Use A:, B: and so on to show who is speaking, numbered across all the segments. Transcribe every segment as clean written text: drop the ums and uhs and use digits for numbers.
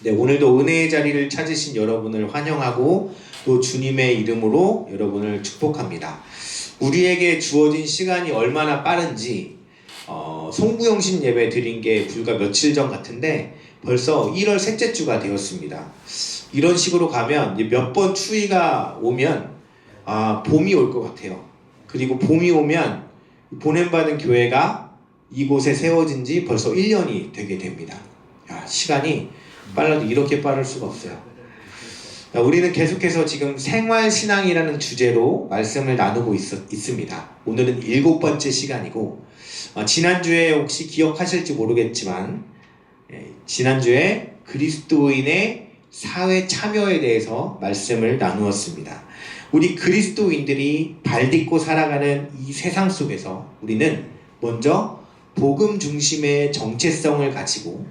A: 네, 오늘도 은혜의 자리를 찾으신 여러분을 환영하고 또 주님의 이름으로 여러분을 축복합니다. 우리에게 주어진 시간이 얼마나 빠른지 송구영신 예배 드린 게 불과 며칠 전 같은데 벌써 1월 셋째 주가 되었습니다. 이런 식으로 가면 몇 번 추위가 오면 봄이 올 것 같아요. 그리고 봄이 오면 보냄받은 교회가 이곳에 세워진 지 벌써 1년이 되게 됩니다. 시간이 빨라도 이렇게 빠를 수가 없어요. 우리는 계속해서 지금 생활신앙이라는 주제로 말씀을 나누고 있습니다. 오늘은 7번째 시간이고 지난주에 혹시 기억하실지 모르겠지만 지난주에 그리스도인의 사회 참여에 대해서 말씀을 나누었습니다. 우리 그리스도인들이 발딛고 살아가는 이 세상 속에서 우리는 먼저 복음 중심의 정체성을 가지고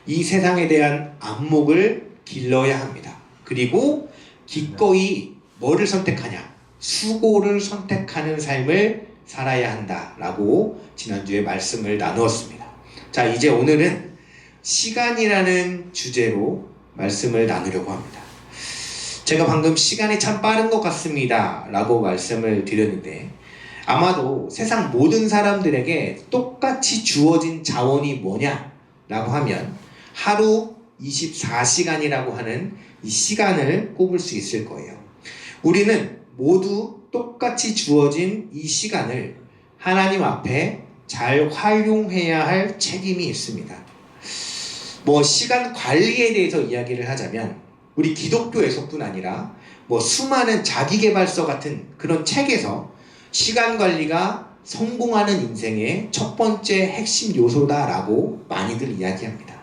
A: 이 세상에 대한 안목을 길러야 합니다. 그리고 기꺼이 뭐를 선택하냐? 수고를 선택하는 삶을 살아야 한다라고 지난주에 말씀을 나누었습니다. 자, 이제 오늘은 시간이라는 주제로 말씀을 나누려고 합니다. 제가 방금 시간이 참 빠른 것 같습니다 라고 말씀을 드렸는데 아마도 세상 모든 사람들에게 똑같이 주어진 자원이 뭐냐 라고 하면 하루 24시간이라고 하는 이 시간을 꼽을 수 있을 거예요. 우리는 모두 똑같이 주어진 이 시간을 하나님 앞에 잘 활용해야 할 책임이 있습니다. 시간 관리에 대해서 이야기를 하자면 우리 기독교에서뿐 아니라 수많은 자기계발서 같은 그런 책에서 시간 관리가 성공하는 인생의 첫 번째 핵심 요소다라고 많이들 이야기합니다.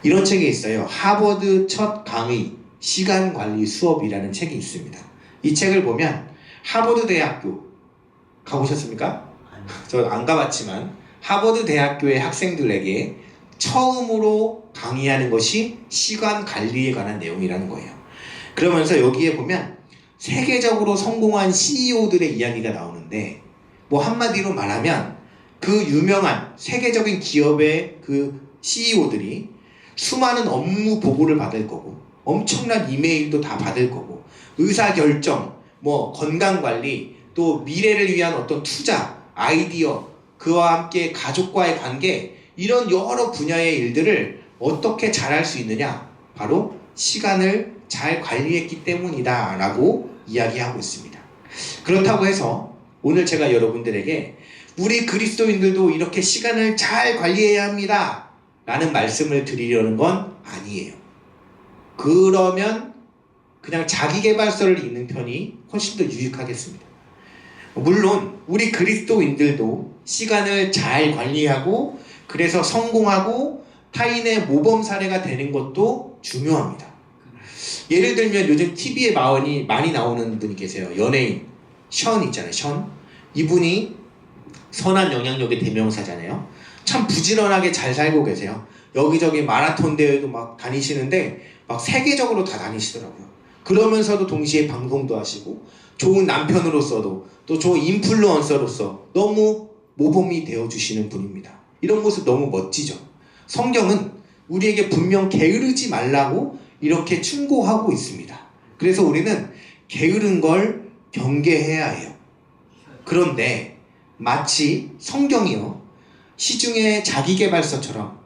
A: 이런 책이 있어요. 하버드 첫 강의 시간 관리 수업이라는 책이 있습니다. 이 책을 보면 하버드 대학교 가보셨습니까? 저 안 가봤지만 하버드 대학교의 학생들에게 처음으로 강의하는 것이 시간 관리에 관한 내용이라는 거예요. 그러면서 여기에 보면 세계적으로 성공한 CEO들의 이야기가 나오는데 한마디로 말하면 그 유명한 세계적인 기업의 그 CEO들이 수많은 업무 보고를 받을 거고 엄청난 이메일도 다 받을 거고 의사결정, 건강관리, 또 미래를 위한 어떤 투자, 아이디어, 그와 함께 가족과의 관계 이런 여러 분야의 일들을 어떻게 잘할 수 있느냐? 바로 시간을 잘 관리했기 때문이다 라고 이야기하고 있습니다. 그렇다고 해서 오늘 제가 여러분들에게 우리 그리스도인들도 이렇게 시간을 잘 관리해야 합니다 라는 말씀을 드리려는 건 아니에요. 그러면 그냥 자기계발서를 읽는 편이 훨씬 더 유익하겠습니다. 물론 우리 그리스도인들도 시간을 잘 관리하고 그래서 성공하고 타인의 모범 사례가 되는 것도 중요합니다. 예를 들면 요즘 TV에 많이 나오는 분이 계세요. 연예인 션 있잖아요. 션. 이분이 선한 영향력의 대명사잖아요. 참 부지런하게 잘 살고 계세요. 여기저기 마라톤 대회도 막 다니시는데 막 세계적으로 다 다니시더라고요. 그러면서도 동시에 방송도 하시고 좋은 남편으로서도 또 좋은 인플루언서로서 너무 모범이 되어주시는 분입니다. 이런 모습 너무 멋지죠. 성경은 우리에게 분명 게으르지 말라고 이렇게 충고하고 있습니다. 그래서 우리는 게으른 걸 경계해야 해요. 그런데 마치 성경이요 시중의 자기계발서처럼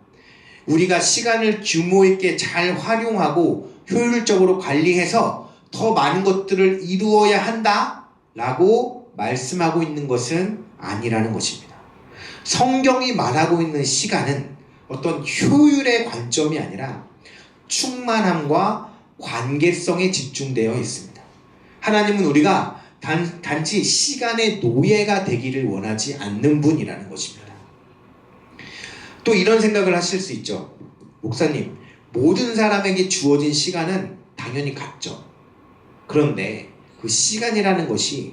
A: 우리가 시간을 규모 있게 잘 활용하고 효율적으로 관리해서 더 많은 것들을 이루어야 한다 라고 말씀하고 있는 것은 아니라는 것입니다. 성경이 말하고 있는 시간은 어떤 효율의 관점이 아니라 충만함과 관계성에 집중되어 있습니다. 하나님은 우리가 단지 시간의 노예가 되기를 원하지 않는 분이라는 것입니다. 또 이런 생각을 하실 수 있죠. 목사님, 모든 사람에게 주어진 시간은 당연히 같죠. 그런데 그 시간이라는 것이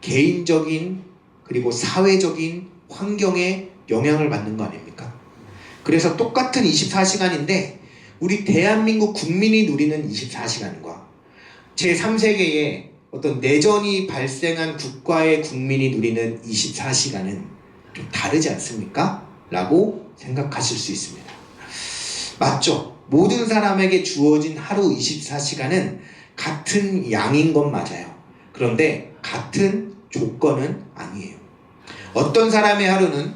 A: 개인적인 그리고 사회적인 환경에 영향을 받는 거 아닙니까? 그래서 똑같은 24시간인데 우리 대한민국 국민이 누리는 24시간과 제3세계의 어떤 내전이 발생한 국가의 국민이 누리는 24시간은 좀 다르지 않습니까? 라고 생각하실 수 있습니다. 맞죠? 모든 사람에게 주어진 하루 24시간은 같은 양인 건 맞아요. 그런데 같은 조건은 아니에요. 어떤 사람의 하루는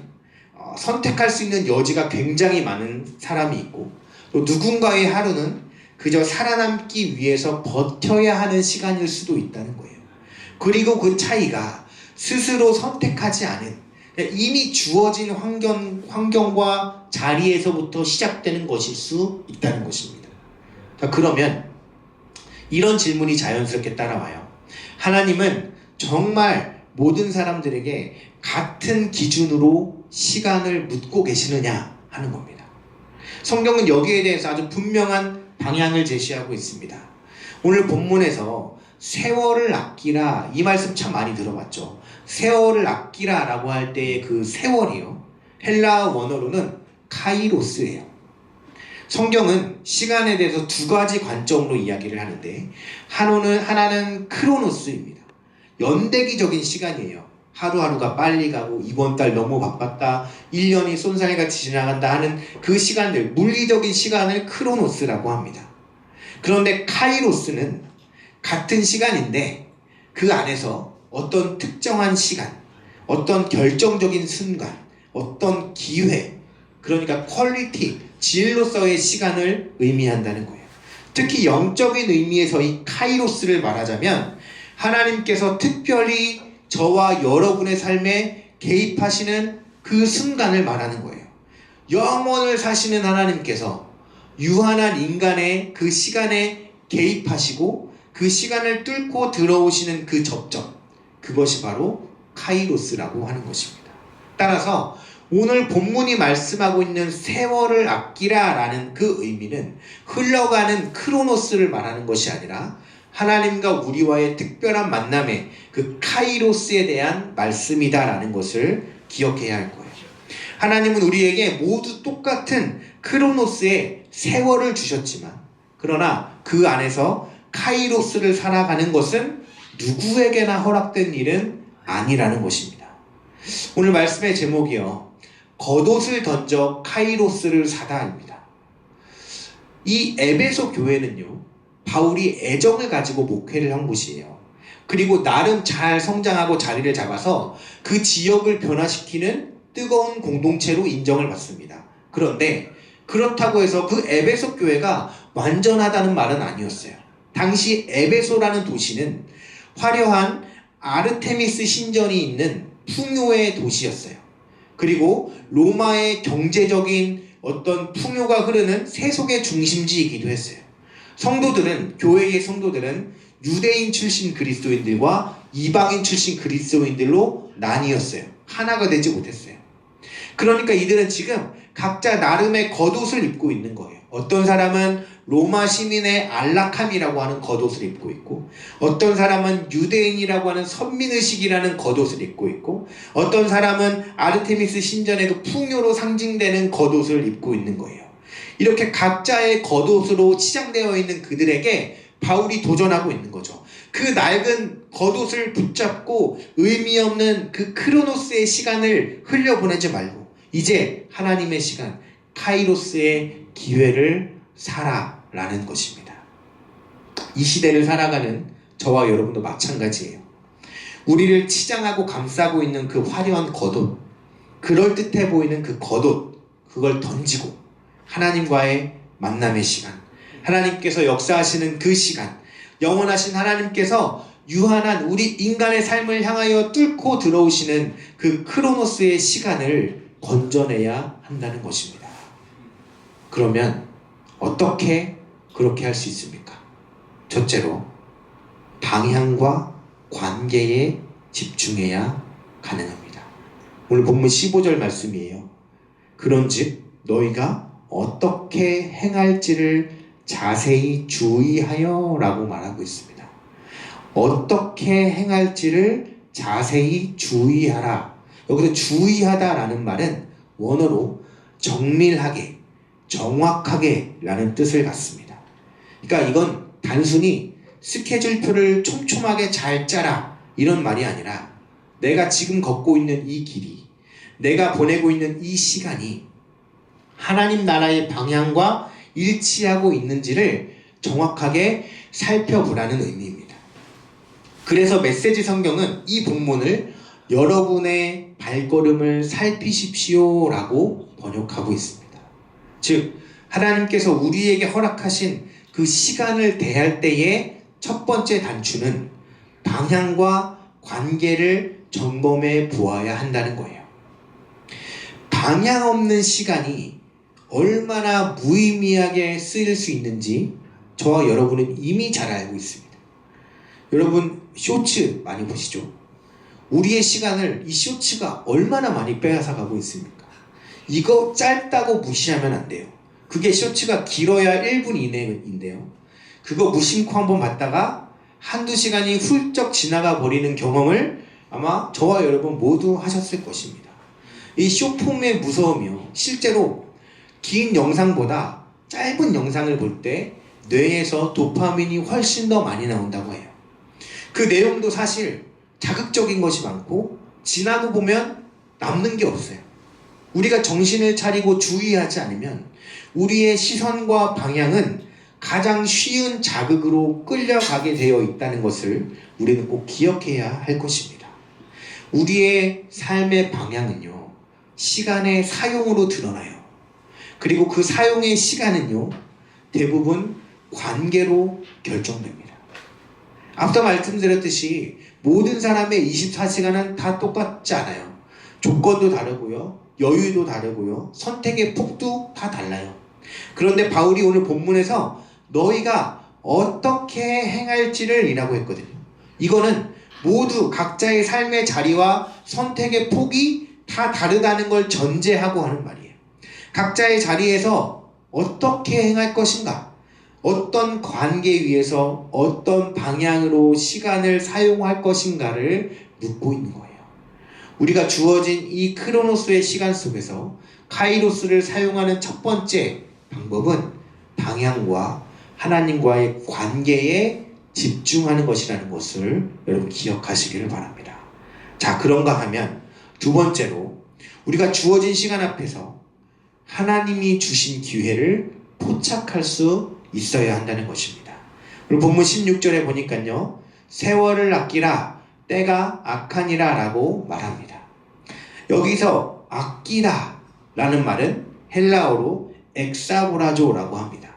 A: 선택할 수 있는 여지가 굉장히 많은 사람이 있고, 또 누군가의 하루는 그저 살아남기 위해서 버텨야 하는 시간일 수도 있다는 거예요. 그리고 그 차이가 스스로 선택하지 않은, 이미 주어진 환경과 자리에서부터 시작되는 것일 수 있다는 것입니다. 자, 그러면 이런 질문이 자연스럽게 따라와요. 하나님은 정말 모든 사람들에게 같은 기준으로 시간을 묻고 계시느냐 하는 겁니다. 성경은 여기에 대해서 아주 분명한 방향을 제시하고 있습니다. 오늘 본문에서 세월을 아끼라, 이 말씀 참 많이 들어봤죠. 세월을 아끼라 라고 할 때의 그 세월이요, 헬라어 원어로는 카이로스예요. 성경은 시간에 대해서 두 가지 관점으로 이야기를 하는데, 하나는 크로노스입니다. 연대기적인 시간이에요. 하루하루가 빨리 가고 이번 달 너무 바빴다, 1년이 쏜살같이 지나간다 하는 그 시간들, 물리적인 시간을 크로노스라고 합니다. 그런데 카이로스는 같은 시간인데 그 안에서 어떤 특정한 시간, 어떤 결정적인 순간, 어떤 기회, 그러니까 퀄리티, 질로서의 시간을 의미한다는 거예요. 특히 영적인 의미에서 이 카이로스를 말하자면 하나님께서 특별히 저와 여러분의 삶에 개입하시는 그 순간을 말하는 거예요. 영원을 사시는 하나님께서 유한한 인간의 그 시간에 개입하시고 그 시간을 뚫고 들어오시는 그 접점, 그것이 바로 카이로스라고 하는 것입니다. 따라서 오늘 본문이 말씀하고 있는 세월을 아끼라 라는 그 의미는 흘러가는 크로노스를 말하는 것이 아니라 하나님과 우리와의 특별한 만남의 그 카이로스에 대한 말씀이다 라는 것을 기억해야 할 거예요. 하나님은 우리에게 모두 똑같은 크로노스의 세월을 주셨지만, 그러나 그 안에서 카이로스를 살아가는 것은 누구에게나 허락된 일은 아니라는 것입니다. 오늘 말씀의 제목이요, 겉옷을 던져 카이로스를 사다입니다. 이 에베소 교회는요, 바울이 애정을 가지고 목회를 한 곳이에요. 그리고 나름 잘 성장하고 자리를 잡아서 그 지역을 변화시키는 뜨거운 공동체로 인정을 받습니다. 그런데 그렇다고 해서 그 에베소 교회가 완전하다는 말은 아니었어요. 당시 에베소라는 도시는 화려한 아르테미스 신전이 있는 풍요의 도시였어요. 그리고 로마의 경제적인 어떤 풍요가 흐르는 세속의 중심지이기도 했어요. 교회의 성도들은 유대인 출신 그리스도인들과 이방인 출신 그리스도인들로 나뉘었어요. 하나가 되지 못했어요. 그러니까 이들은 지금 각자 나름의 겉옷을 입고 있는 거예요. 어떤 사람은 로마 시민의 안락함이라고 하는 겉옷을 입고 있고, 어떤 사람은 유대인이라고 하는 선민의식이라는 겉옷을 입고 있고, 어떤 사람은 아르테미스 신전의 그 풍요로 상징되는 겉옷을 입고 있는 거예요. 이렇게 각자의 겉옷으로 치장되어 있는 그들에게 바울이 도전하고 있는 거죠. 그 낡은 겉옷을 붙잡고 의미 없는 그 크로노스의 시간을 흘려보내지 말고 이제 하나님의 시간, 카이로스의 기회를 살아라는 것입니다. 이 시대를 살아가는 저와 여러분도 마찬가지예요. 우리를 치장하고 감싸고 있는 그 화려한 겉옷, 그럴듯해 보이는 그 겉옷, 그걸 던지고 하나님과의 만남의 시간, 하나님께서 역사하시는 그 시간, 영원하신 하나님께서 유한한 우리 인간의 삶을 향하여 뚫고 들어오시는 그 크로노스의 시간을 건져내야 한다는 것입니다. 그러면 어떻게 그렇게 할 수 있습니까? 첫째로 방향과 관계에 집중해야 가능합니다. 오늘 본문 15절 말씀이에요. 그런즉 너희가 어떻게 행할지를 자세히 주의하여 라고 말하고 있습니다. 어떻게 행할지를 자세히 주의하라. 여기서 주의하다 라는 말은 원어로 정밀하게, 정확하게 라는 뜻을 갖습니다. 그러니까 이건 단순히 스케줄표를 촘촘하게 잘 짜라 이런 말이 아니라 내가 지금 걷고 있는 이 길이, 내가 보내고 있는 이 시간이 하나님 나라의 방향과 일치하고 있는지를 정확하게 살펴보라는 의미입니다. 그래서 메시지 성경은 이 본문을 여러분의 발걸음을 살피십시오 라고 번역하고 있습니다. 즉 하나님께서 우리에게 허락하신 그 시간을 대할 때의 첫 번째 단추는 방향과 관계를 점검해 보아야 한다는 거예요. 방향 없는 시간이 얼마나 무의미하게 쓰일 수 있는지 저와 여러분은 이미 잘 알고 있습니다. 여러분 쇼츠 많이 보시죠? 우리의 시간을 이 쇼츠가 얼마나 많이 빼앗아가고 있습니까? 이거 짧다고 무시하면 안 돼요. 그게 쇼츠가 길어야 1분 이내인데요. 그거 무심코 한번 봤다가 한두 시간이 훌쩍 지나가 버리는 경험을 아마 저와 여러분 모두 하셨을 것입니다. 이 숏폼의 무서움이요. 실제로 긴 영상보다 짧은 영상을 볼 때 뇌에서 도파민이 훨씬 더 많이 나온다고 해요. 그 내용도 사실 자극적인 것이 많고 지나고 보면 남는 게 없어요. 우리가 정신을 차리고 주의하지 않으면 우리의 시선과 방향은 가장 쉬운 자극으로 끌려가게 되어 있다는 것을 우리는 꼭 기억해야 할 것입니다. 우리의 삶의 방향은요, 시간의 사용으로 드러나요. 그리고 그 사용의 시간은요, 대부분 관계로 결정됩니다. 앞서 말씀드렸듯이 모든 사람의 24시간은 다 똑같지 않아요. 조건도 다르고요, 여유도 다르고요, 선택의 폭도 다 달라요. 그런데 바울이 오늘 본문에서 너희가 어떻게 행할지를 이라고 했거든요. 이거는 모두 각자의 삶의 자리와 선택의 폭이 다 다르다는 걸 전제하고 하는 말이에요. 각자의 자리에서 어떻게 행할 것인가, 어떤 관계 위에서 어떤 방향으로 시간을 사용할 것인가를 묻고 있는 거예요. 우리가 주어진 이 크로노스의 시간 속에서 카이로스를 사용하는 첫 번째 방법은 방향과 하나님과의 관계에 집중하는 것이라는 것을 여러분 기억하시기를 바랍니다. 자, 그런가 하면 두 번째로 우리가 주어진 시간 앞에서 하나님이 주신 기회를 포착할 수 있어야 한다는 것입니다. 그리고 본문 16절에 보니까요, 세월을 아끼라 때가 악하니라 라고 말합니다. 여기서 아끼라 라는 말은 헬라어로 엑사보라조라고 합니다.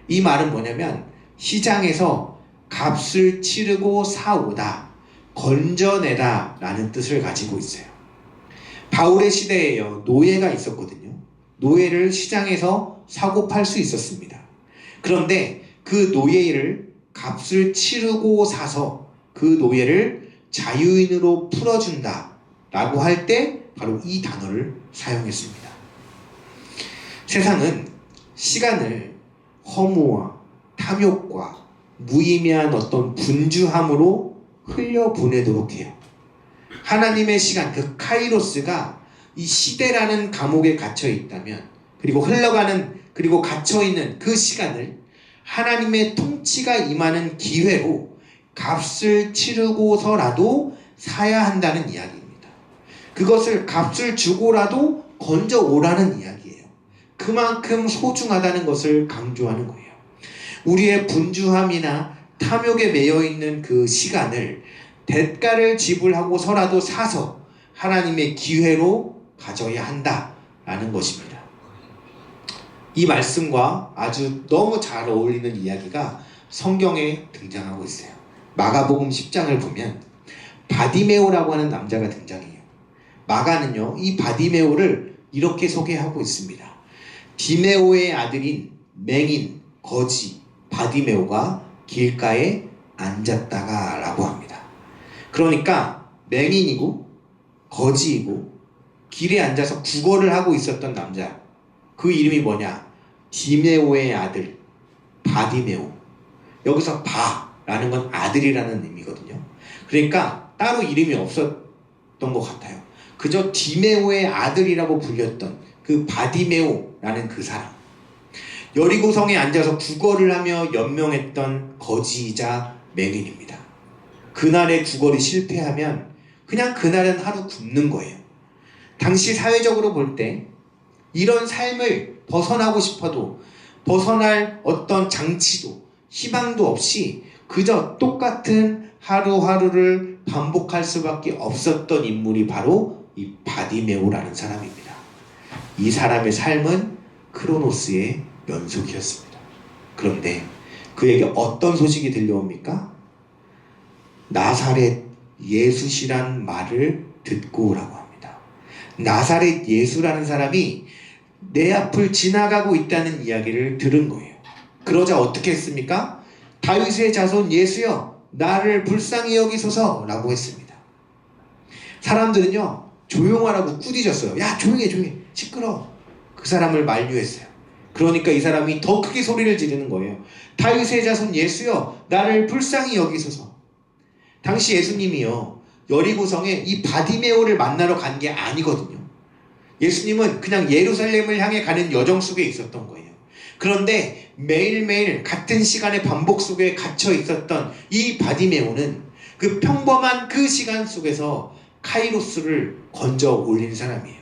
A: 이 말은 뭐냐면 시장에서 값을 치르고 사오다, 건져내다 라는 뜻을 가지고 있어요. 바울의 시대에요, 노예가 있었거든요. 노예를 시장에서 사고 팔 수 있었습니다. 그런데 그 노예를 값을 치르고 사서 그 노예를 자유인으로 풀어준다 라고 할 때 바로 이 단어를 사용했습니다. 세상은 시간을 허무와 탐욕과 무의미한 어떤 분주함으로 흘려보내도록 해요. 하나님의 시간, 그 카이로스가 이 시대라는 감옥에 갇혀 있다면, 그리고 흘러가는, 그리고 갇혀있는 그 시간을 하나님의 통치가 임하는 기회로 값을 치르고서라도 사야 한다는 이야기입니다. 그것을 값을 주고라도 건져오라는 이야기예요. 그만큼 소중하다는 것을 강조하는 거예요. 우리의 분주함이나 탐욕에 매여있는 그 시간을 대가를 지불하고서라도 사서 하나님의 기회로 가져야 한다라는 것입니다. 이 말씀과 아주 너무 잘 어울리는 이야기가 성경에 등장하고 있어요. 마가복음 10장을 보면 바디메오라고 하는 남자가 등장해요. 마가는요, 이 바디메오를 이렇게 소개하고 있습니다. 디메오의 아들인 맹인, 거지, 바디메오가 길가에 앉았다가 라고 합니다. 그러니까 맹인이고 거지이고 길에 앉아서 구걸을 하고 있었던 남자, 그 이름이 뭐냐? 디메오의 아들 바디메오. 여기서 바라는 건 아들이라는 의미거든요. 그러니까 따로 이름이 없었던 것 같아요. 그저 디메오의 아들이라고 불렸던 그 바디메오라는 그 사람, 여리고성에 앉아서 구걸을 하며 연명했던 거지이자 맹인입니다. 그날의 구걸이 실패하면 그냥 그날은 하루 굶는 거예요. 당시 사회적으로 볼 때 이런 삶을 벗어나고 싶어도 벗어날 어떤 장치도 희망도 없이 그저 똑같은 하루하루를 반복할 수밖에 없었던 인물이 바로 이 바디메오라는 사람입니다. 이 사람의 삶은 크로노스의 연속이었습니다. 그런데 그에게 어떤 소식이 들려옵니까? 나사렛 예수시란 말을 듣고 오라고 합니다. 나사렛 예수라는 사람이 내 앞을 지나가고 있다는 이야기를 들은 거예요. 그러자 어떻게 했습니까? 다윗의 자손 예수여, 나를 불쌍히 여기소서 라고 했습니다. 사람들은요, 조용하라고 꾸짖었어요. 야, 조용해, 시끄러워. 그 사람을 만류했어요. 그러니까 이 사람이 더 크게 소리를 지르는 거예요. 다윗의 자손 예수여, 나를 불쌍히 여기소서. 당시 예수님이요, 여리고성에 이 바디메오를 만나러 간 게 아니거든요. 예수님은 그냥 예루살렘을 향해 가는 여정 속에 있었던 거예요. 그런데 매일매일 같은 시간의 반복 속에 갇혀 있었던 이 바디메오는 그 평범한 그 시간 속에서 카이로스를 건져 올린 사람이에요.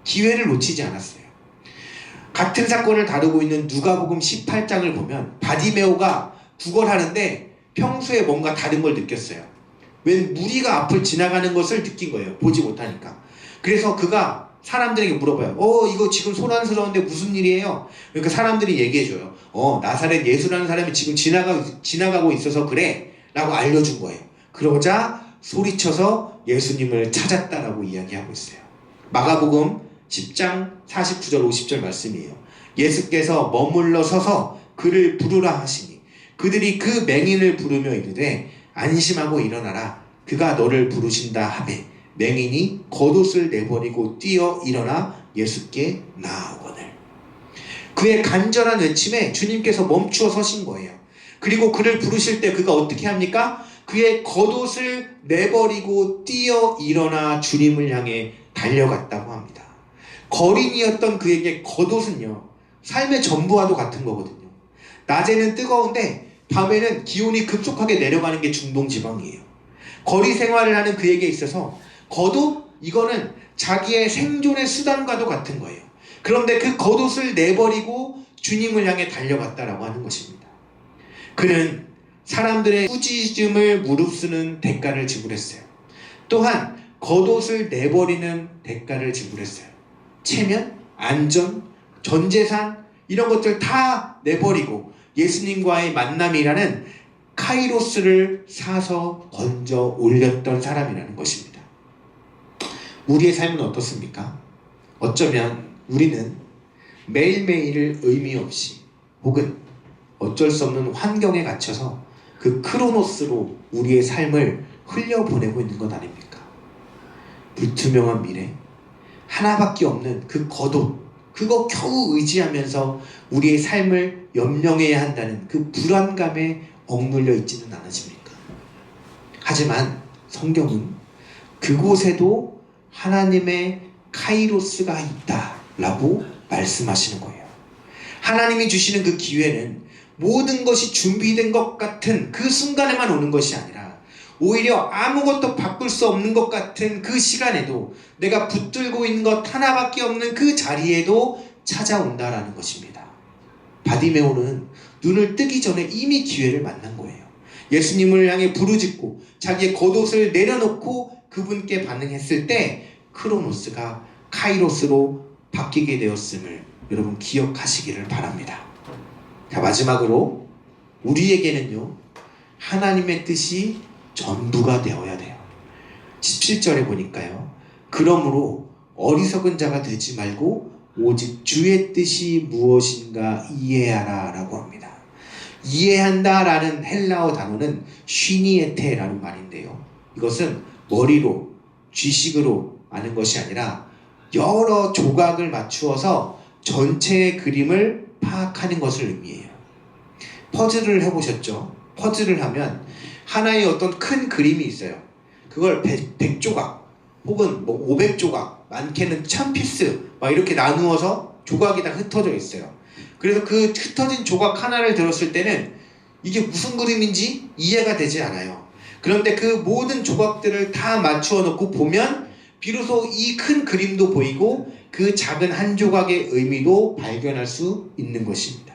A: 기회를 놓치지 않았어요. 같은 사건을 다루고 있는 누가복음 18장을 보면 바디메오가 구걸하는데 평소에 뭔가 다른 걸 느꼈어요. 웬 무리가 앞을 지나가는 것을 느낀 거예요. 보지 못하니까. 그래서 그가 사람들에게 물어봐요. 이거 지금 소란스러운데 무슨 일이에요? 그러니까 사람들이 얘기해줘요. 나사렛 예수라는 사람이 지금 지나가고 있어서 그래 라고 알려준 거예요. 그러자 소리쳐서 예수님을 찾았다라고 이야기하고 있어요. 마가복음 10장 49절 50절 말씀이에요. 예수께서 머물러 서서 그를 부르라 하시니 그들이 그 맹인을 부르며 이르되 안심하고 일어나라, 그가 너를 부르신다 하매 맹인이 겉옷을 내버리고 뛰어 일어나 예수께 나아오거늘. 그의 간절한 외침에 주님께서 멈추어 서신 거예요. 그리고 그를 부르실 때 그가 어떻게 합니까? 그의 겉옷을 내버리고 뛰어 일어나 주님을 향해 달려갔다고 합니다. 거린이었던 그에게 겉옷은요, 삶의 전부와도 같은 거거든요. 낮에는 뜨거운데 밤에는 기온이 급속하게 내려가는 게 중동지방이에요. 거리 생활을 하는 그에게 있어서 겉옷? 이거는 자기의 생존의 수단과도 같은 거예요. 그런데 그 겉옷을 내버리고 주님을 향해 달려갔다라고 하는 것입니다. 그는 사람들의 꾸짖음을 무릅쓰는 대가를 지불했어요. 또한 겉옷을 내버리는 대가를 지불했어요. 체면, 안전, 전 재산 이런 것들 다 내버리고 예수님과의 만남이라는 카이로스를 사서 건져 올렸던 사람이라는 것입니다. 우리의 삶은 어떻습니까? 어쩌면 우리는 매일매일을 의미 없이 혹은 어쩔 수 없는 환경에 갇혀서 그 크로노스로 우리의 삶을 흘려보내고 있는 것 아닙니까? 불투명한 미래, 하나밖에 없는 그 겉옷, 그거 겨우 의지하면서 우리의 삶을 연명해야 한다는 그 불안감에 억눌려 있지는 않으십니까? 하지만 성경은 그곳에도 하나님의 카이로스가 있다라고 말씀하시는 거예요. 하나님이 주시는 그 기회는 모든 것이 준비된 것 같은 그 순간에만 오는 것이 아니라 오히려 아무것도 바꿀 수 없는 것 같은 그 시간에도 내가 붙들고 있는 것 하나밖에 없는 그 자리에도 찾아온다라는 것입니다. 바디메오는 눈을 뜨기 전에 이미 기회를 만난 거예요. 예수님을 향해 부르짖고 자기의 겉옷을 내려놓고 그분께 반응했을 때 크로노스가 카이로스로 바뀌게 되었음을 여러분 기억하시기를 바랍니다. 자, 마지막으로 우리에게는요, 하나님의 뜻이 전부가 되어야 돼요. 17절에 보니까요, 그러므로 어리석은 자가 되지 말고 오직 주의 뜻이 무엇인가 이해하라 라고 합니다. 이해한다 라는 헬라어 단어는 쉬니에테라는 말인데요, 이것은 머리로 쥐식으로 아는 것이 아니라 여러 조각을 맞추어서 전체의 그림을 파악하는 것을 의미해요. 퍼즐을 해보셨죠? 퍼즐을 하면 하나의 어떤 큰 그림이 있어요. 그걸 100조각 혹은 500조각, 많게는 1000피스 막 이렇게 나누어서 조각이 다 흩어져 있어요. 그래서 그 흩어진 조각 하나를 들었을 때는 이게 무슨 그림인지 이해가 되지 않아요. 그런데 그 모든 조각들을 다 맞추어 놓고 보면 비로소 이 큰 그림도 보이고 그 작은 한 조각의 의미도 발견할 수 있는 것입니다.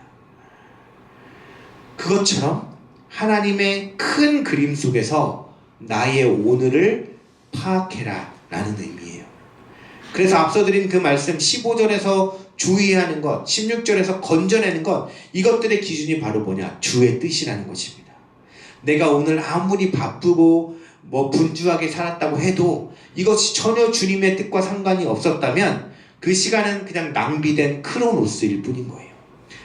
A: 그것처럼 하나님의 큰 그림 속에서 나의 오늘을 파악해라 라는 의미예요. 그래서 앞서 드린 그 말씀 15절에서 주의하는 것, 16절에서 건져내는 것, 이것들의 기준이 바로 뭐냐? 주의 뜻이라는 것입니다. 내가 오늘 아무리 바쁘고 분주하게 살았다고 해도 이것이 전혀 주님의 뜻과 상관이 없었다면 그 시간은 그냥 낭비된 크로노스일 뿐인 거예요.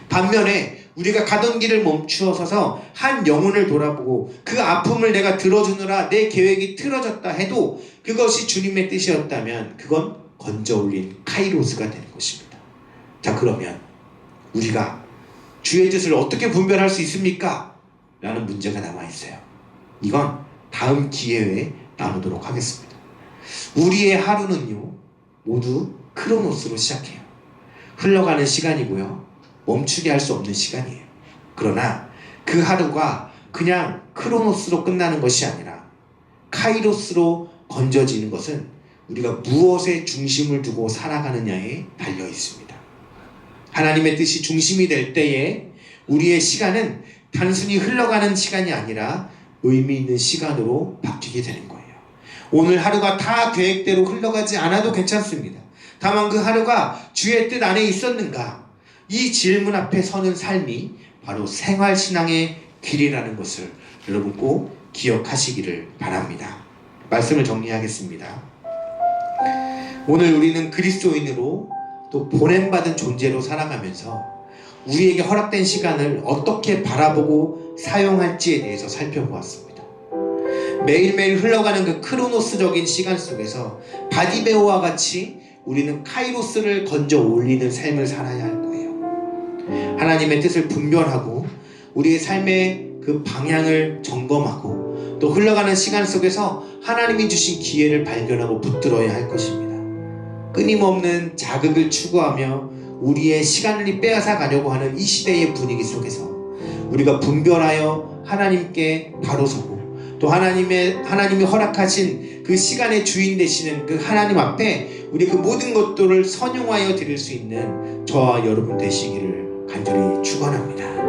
A: 반면에 우리가 가던 길을 멈추어 서서 한 영혼을 돌아보고 그 아픔을 내가 들어주느라 내 계획이 틀어졌다 해도 그것이 주님의 뜻이었다면 그건 건져 올린 카이로스가 되는 것입니다. 자, 그러면 우리가 주의 뜻을 어떻게 분별할 수 있습니까? 라는 문제가 남아있어요. 이건 다음 기회에 나누도록 하겠습니다. 우리의 하루는요, 모두 크로노스로 시작해요. 흘러가는 시간이고요, 멈추게 할 수 없는 시간이에요. 그러나 그 하루가 그냥 크로노스로 끝나는 것이 아니라 카이로스로 건져지는 것은 우리가 무엇에 중심을 두고 살아가느냐에 달려 있습니다. 하나님의 뜻이 중심이 될 때에 우리의 시간은 단순히 흘러가는 시간이 아니라 의미 있는 시간으로 바뀌게 되는 거예요. 오늘 하루가 다 계획대로 흘러가지 않아도 괜찮습니다. 다만 그 하루가 주의 뜻 안에 있었는가? 이 질문 앞에 서는 삶이 바로 생활신앙의 길이라는 것을 여러분 꼭 기억하시기를 바랍니다. 말씀을 정리하겠습니다. 오늘 우리는 그리스도인으로 또 보냄받은 존재로 살아가면서 우리에게 허락된 시간을 어떻게 바라보고 사용할지에 대해서 살펴보았습니다. 매일매일 흘러가는 그 크로노스적인 시간 속에서 바디베오와 같이 우리는 카이로스를 건져 올리는 삶을 살아야 할 거예요. 하나님의 뜻을 분별하고 우리의 삶의 그 방향을 점검하고 또 흘러가는 시간 속에서 하나님이 주신 기회를 발견하고 붙들어야 할 것입니다. 끊임없는 자극을 추구하며 우리의 시간을 빼앗아 가려고 하는 이 시대의 분위기 속에서 우리가 분별하여 하나님께 바로 서고 또 하나님이 허락하신 그 시간의 주인 되시는 그 하나님 앞에 우리 그 모든 것들을 선용하여 드릴 수 있는 저와 여러분 되시기를 간절히 축원합니다.